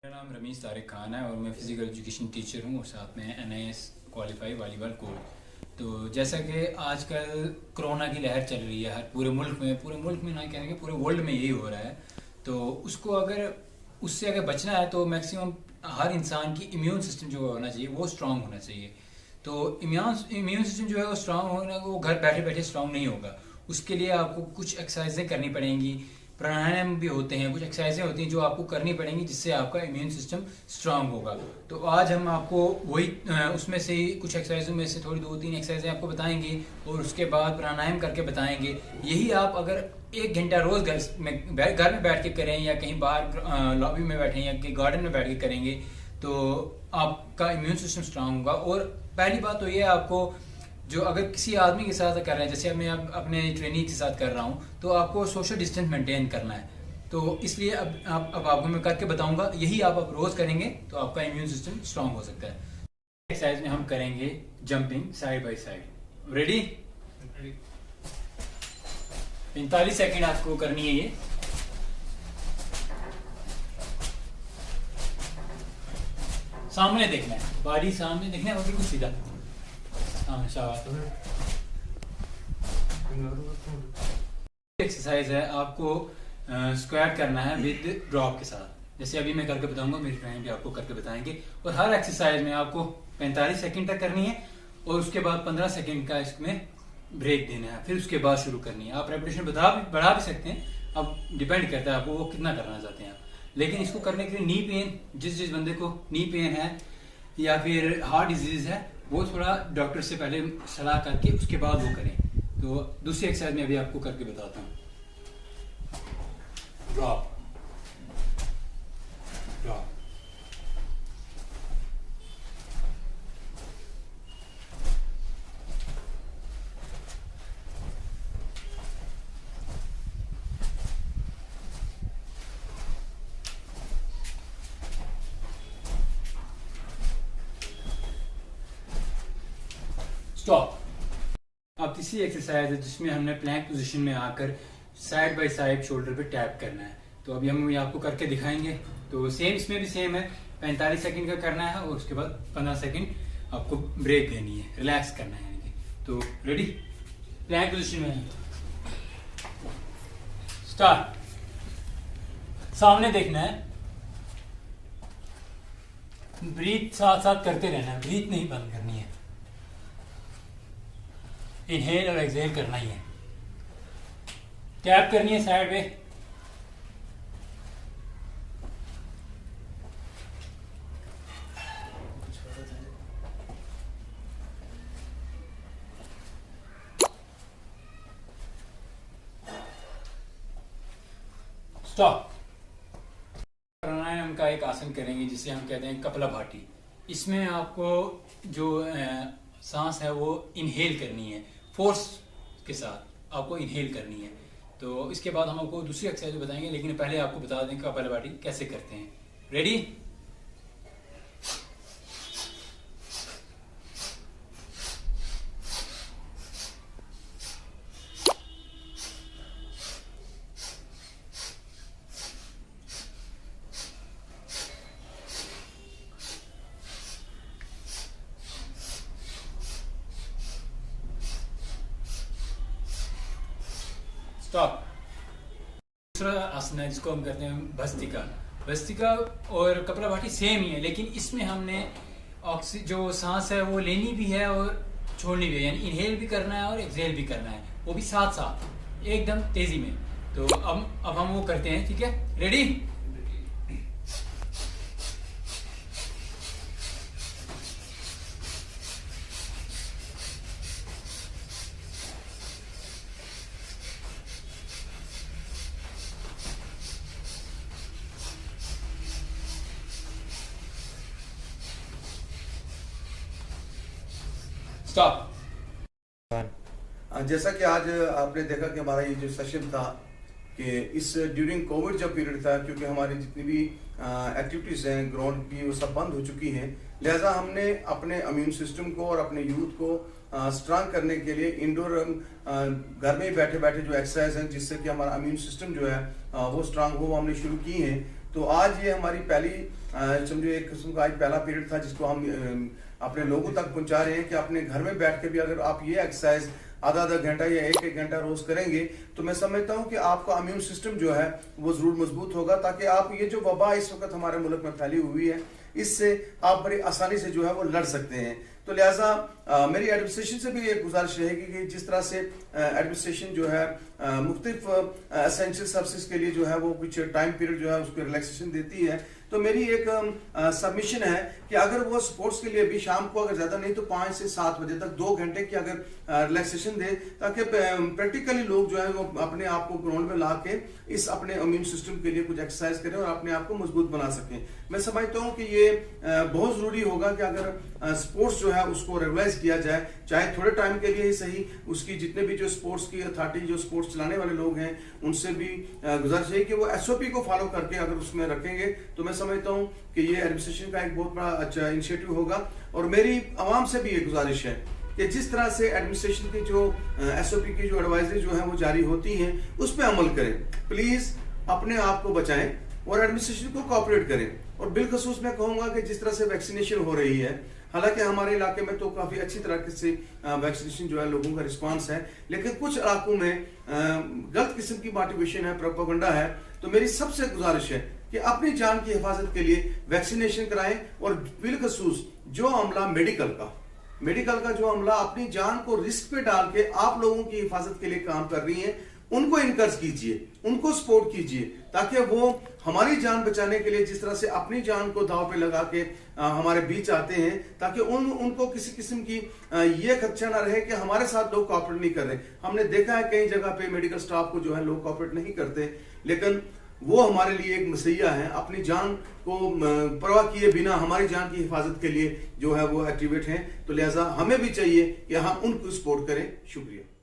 मेरा नाम रमीज़ तारिक खान है और मैं फ़िज़िकल एजुकेशन टीचर हूँ और साथ में NIS क्वालिफाई वॉलीबॉल कोच। तो जैसा कि आजकल कोरोना की लहर चल रही है हर पूरे मुल्क में ना कहेंगे पूरे वर्ल्ड में यही हो रहा है। तो उसको उससे अगर बचना है तो मैक्सिमम हर इंसान की इम्यून सिस्टम जो होना चाहिए वो स्ट्रांग होना चाहिए। तो इम्यून सिस्टम जो है वो स्ट्रांग होना वो घर बैठे बैठे स्ट्रांग नहीं होगा। उसके लिए आपको कुछ एक्सरसाइजें करनी पड़ेंगी, प्राणायाम भी होते हैं, कुछ एक्सरसाइजें होती हैं जो आपको करनी पड़ेंगी जिससे आपका इम्यून सिस्टम स्ट्रांग होगा। तो आज हम आपको वही उसमें से ही कुछ एक्सरसाइजों में से थोड़ी 2-3 एक्सरसाइजें आपको बताएंगे और उसके बाद प्राणायाम करके बताएंगे। यही आप अगर 1 घंटा रोज घर में बैठ के करें या कहीं बाहर लॉबी में बैठे या कहीं गार्डन में बैठ के करेंगे तो आपका इम्यून सिस्टम स्ट्रांग होगा। और पहली बात तो ये है, आपको जो अगर किसी आदमी के साथ कर रहे हैं, जैसे मैं अपने ट्रेनिंग के साथ कर रहा हूँ, तो आपको सोशल डिस्टेंस मेंटेन करना है। तो इसलिए अब आपको मैं करके बताऊंगा, यही आप रोज करेंगे तो आपका इम्यून सिस्टम स्ट्रांग हो सकता है। एक्सरसाइज में हम करेंगे jumping side by side. Ready? 45 second आपको करनी है ये। सामने देखना है, बॉडी सामने देखना है और बिल्कुल सीधा एक्सरसाइज है, आपको स्क्वाट करना है विद ड्रॉप के साथ। जैसे अभी मैं करके बताऊंगा, मेरे फ्रेंड भी आपको करके बताएंगे। और हर एक्सरसाइज में आपको 45 सेकंड तक करनी है और उसके बाद 15 सेकंड का इसमें ब्रेक देना है, फिर उसके बाद शुरू करनी है। आप रेपिटेशन बढ़ा भी सकते हैं, अब डिपेंड करता है आपको वो कितना करना चाहते हैं आप। लेकिन इसको करने के लिए नी पेन, जिस बंदे को नी पेन है या फिर हार्ट डिजीज है, वो थोड़ा डॉक्टर से पहले सलाह करके उसके बाद वो करें। तो दूसरी एक्सरसाइज में अभी आपको करके बताता हूँ। Drop drop, stop. अब तीसरी एक्सरसाइज है जिसमें हमने प्लैंक पोजीशन में आकर साइड बाय साइड शोल्डर पे टैप करना है। तो अभी हम आपको करके दिखाएंगे। तो सेम इसमें भी सेम है, 45 सेकंड का करना है और उसके बाद 15 सेकंड आपको ब्रेक देनी है, रिलैक्स करना है यानी कि। तो रेडी? प्लैंक पोजीशन में स्टार्ट। सामने देखना है, ब्रीथ साथ साथ करते रहना है, ब्रीथ नहीं बंद करनी है। इनहेल और एक्सहेल करना ही है। टैप करनी है साइड पे। स्टॉप। प्राणायाम का एक आसन करेंगे जिसे हम कहते हैं कपालभाति। इसमें आपको जो सांस है वो इनहेल करनी है, फोर्स के साथ आपको इनहेल करनी है। तो इसके बाद हम आपको दूसरी एक्सरसाइज बताएंगे, लेकिन पहले आपको बता दें कपालभाति कैसे करते हैं। रेडी? स्टॉप। दूसरा आसन है जिसको हम कहते हैं भस्त्रिका। भस्त्रिका और कपालभाति सेम ही है, लेकिन इसमें हमने जो सांस है वो लेनी भी है और छोड़नी भी है, यानी इनहेल भी करना है और एक्सहेल भी करना है, वो भी साथ साथ एकदम तेजी में। तो अब हम वो करते हैं, ठीक है? रेडी? स्टॉप। जैसा कि आज आपने देखा कि हमारा ये जो सेशन था कि इस ड्यूरिंग कोविड जब पीरियड था, क्योंकि हमारी जितनी भी एक्टिविटीज़ हैं ग्राउंड की वो सब बंद हो चुकी हैं, लिहाजा हमने अपने इम्यून सिस्टम को और अपने यूथ को स्ट्रांग करने के लिए इंडोर घर में ही बैठे बैठे जो एक्सरसाइज हैं जिससे कि हमारा इम्यून सिस्टम जो है वो स्ट्रांग हो, वो हमने शुरू की हैं। तो आज ये हमारी पहली समझो एक किस्म का आज पहला पीरियड था जिसको हम अपने लोगों तक पहुंचा रहे हैं कि अपने घर में बैठ के भी अगर आप ये एक्सरसाइज आधा आधा घंटा या एक घंटा रोज करेंगे तो मैं समझता हूं कि आपका इम्यून सिस्टम जो है वो जरूर मजबूत होगा, ताकि आप ये जो वबा इस वक्त हमारे मुल्क में फैली हुई है इससे आप बड़ी आसानी से जो है वो लड़ सकते हैं। तो लिहाजा मेरी एडमिनिस्ट्रेशन से भी एक गुजारिश रहेगी कि जिस तरह से एडमिनिस्ट्रेशन जो है मुख्तलिफ एसेंशियल सर्विसेज के लिए जो है वो कुछ टाइम पीरियड जो है उसको रिलैक्सेशन देती है, तो मेरी एक सबमिशन है कि अगर वो स्पोर्ट्स के लिए भी शाम को अगर ज्यादा नहीं तो 5 से 7 बजे तक 2 घंटे की अगर रिलैक्सेशन दे, ताकि प्रैक्टिकली लोग जो है वो अपने आप को ग्राउंड में ला के इस अपने इम्यून सिस्टम के लिए कुछ एक्सरसाइज करें और अपने आप को मजबूत बना सकें। मैं समझता हूँ कि ये बहुत जरूरी होगा कि अगर स्पोर्ट्स जो है उसको रेगुलाइज किया जाए, चाहे थोड़े टाइम के लिए ही सही। उसकी जितने भी जो स्पोर्ट्स की अथॉरिटी जो स्पोर्ट्स चलाने वाले लोग हैं उनसे भी गुजारिश है कि वो SOP को फॉलो करके अगर उसमें रखेंगे तो मैं समझता हूं कि ये एडमिनिस्ट्रेशन का एक बहुत बड़ा अच्छा इनिशिएटिव होगा। और मेरी आवाम से भी ये गुजारिश है कि जिस तरह से एडमिनिस्ट्रेशन की जो SOP की जो एडवाइजरी जो है वो जारी होती हैं उस पर अमल करें, प्लीज अपने आप को बचाएं और एडमिनिस्ट्रेशन को कोऑपरेट करें। और बिलखसूस मैं कहूंगा कि जिस तरह से वैक्सीनेशन हो रही है, हालांकि हमारे इलाके में तो काफी अच्छी तरह से वैक्सीनेशन जो है लोगों का रिस्पांस है, लेकिन कुछ इलाकों में गलत किस्म की मोटिवेशन है, प्रोपेगेंडा है। तो मेरी सबसे गुजारिश है कि अपनी जान की हिफाजत के लिए वैक्सीनेशन कराएं और बिलखसूस जो अमला मेडिकल का जो अमला अपनी जान को रिस्क पे डाल के आप लोगों की हिफाजत के लिए काम कर रही है, उनको इनकरेज कीजिए, उनको सपोर्ट कीजिए, ताकि वो हमारी जान बचाने के लिए जिस तरह से अपनी जान को दांव पे लगा के हमारे बीच आते हैं, ताकि उनको किसी किस्म की ये खदशा ना रहे कि हमारे साथ लोग कोऑपरेट नहीं कर रहे। हमने देखा है कई जगह पे मेडिकल स्टाफ को जो है लोग कोऑपरेट नहीं करते, लेकिन वो हमारे लिए एक मसैया है। अपनी जान को परवाह किए बिना हमारी जान की हिफाजत के लिए जो है वो एक्टिवेट हैं, तो लिहाजा हमें भी चाहिए कि हम उनको सपोर्ट करें। शुक्रिया।